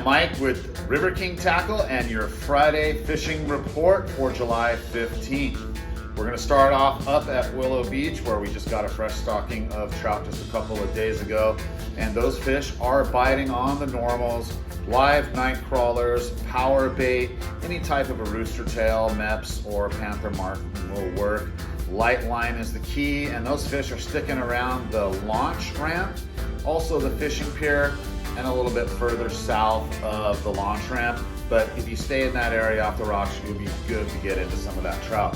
Mike with River King Tackle and your Friday fishing report for July 15th. We're going to start off up at Willow Beach, where we just got a fresh stocking of trout just a couple of days ago. And those fish are biting on the normals, live night crawlers, power bait, any type of a rooster tail, meps, or panther martin will work. Light line is the key, and those fish are sticking around the launch ramp, also the fishing pier, and a little bit further south of the launch ramp. But if you stay in that area off the rocks, you'll be good to get into some of that trout.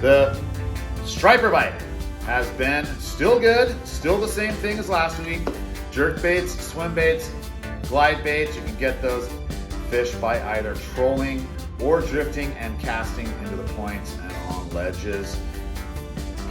The striper bite has been still good, still the same thing as last week. Jerk baits, swim baits, glide baits. You can get those fish by either trolling or drifting and casting into the points and on ledges.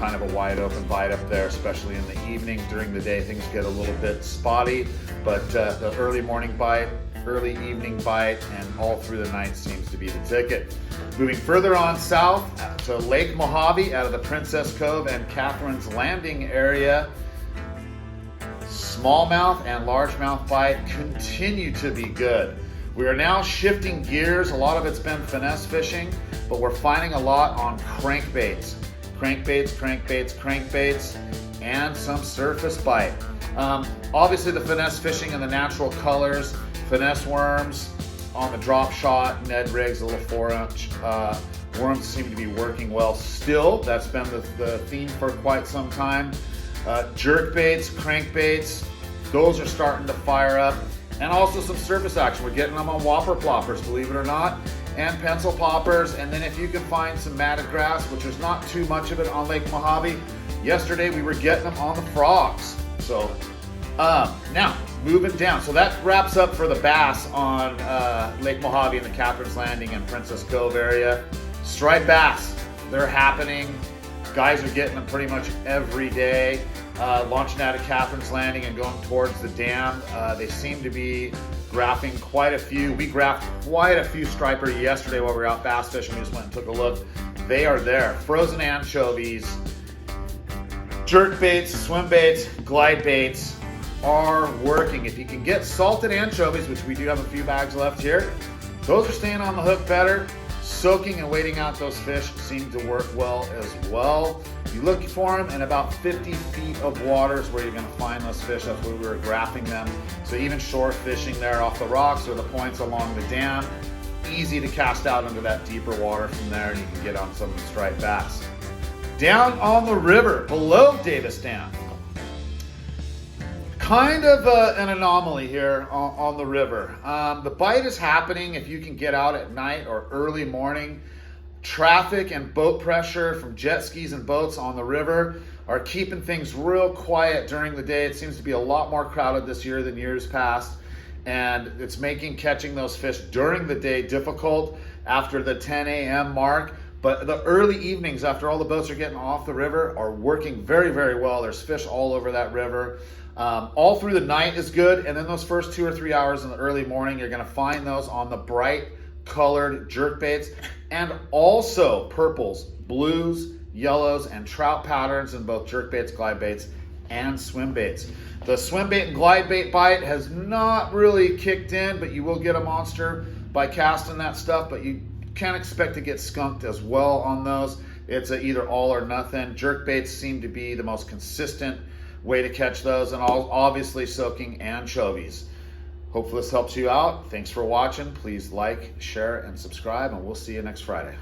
Kind of a wide open bite up there, especially in the evening. During the day, things get a little bit spotty, but the early morning bite, early evening bite, and all through the night seems to be the ticket. Moving further on south to Lake Mohave out of the Princess Cove and Catherine's Landing area. Smallmouth and largemouth bite continue to be good. We are now shifting gears. A lot of it's been finesse fishing, but we're finding a lot on crankbaits. Crankbaits, and some surface bite. Obviously the finesse fishing and the natural colors, finesse worms on the drop shot, Ned rigs, a little 4-inch worms seem to be working well still. That's been the theme for quite some time. Jerk baits, crankbaits, those are starting to fire up. And also some surface action. We're getting them on whopper ploppers, believe it or not, and pencil poppers. And then if you can find some matted grass, which there's not too much of it on Lake Mohave. Yesterday we were getting them on the frogs. So now moving down. So that wraps up for the bass on Lake Mohave and the Catherine's Landing and Princess Cove area. Striped bass, they're happening. Guys are getting them pretty much every day. Launching out of Catherine's Landing and going towards the dam. They seem to be graphing quite a few. We graphed quite a few striper yesterday while we were out bass fishing. We just went and took a look. They are there. Frozen anchovies, jerk baits, swim baits, glide baits are working. If you can get salted anchovies, which we do have a few bags left here, those are staying on the hook better. Soaking and waiting out those fish seem to work well as well. You look for them in about 50 feet of water is where you're going to find those fish. That's where we were graphing them. So even shore fishing there off the rocks or the points along the dam, easy to cast out into that deeper water from there, and you can get on some of the striped bass. Down on the river below Davis Dam, kind of an anomaly here on the river. The bite is happening if you can get out at night or early morning. Traffic and boat pressure from jet skis and boats on the river are keeping things real quiet during the day. It seems to be a lot more crowded this year than years past, and it's making catching those fish during the day difficult after the 10 a.m. mark. But the early evenings after all the boats are getting off the river are working very, very well. There's fish all over that river. All through the night is good, and then those first 2 or 3 hours in the early morning, you're going to find those on the bright colored jerk baits, and also purples, blues, yellows, and trout patterns in both jerk baits, glide baits, and swim baits. The swim bait and glide bait bite has not really kicked in, but you will get a monster by casting that stuff, but you can't expect to get skunked as well on those. It's a either all or nothing. Jerk baits seem to be the most consistent way to catch those, and obviously soaking anchovies. Hopefully this helps you out. Thanks for watching. Please like, share, and subscribe, and we'll see you next Friday.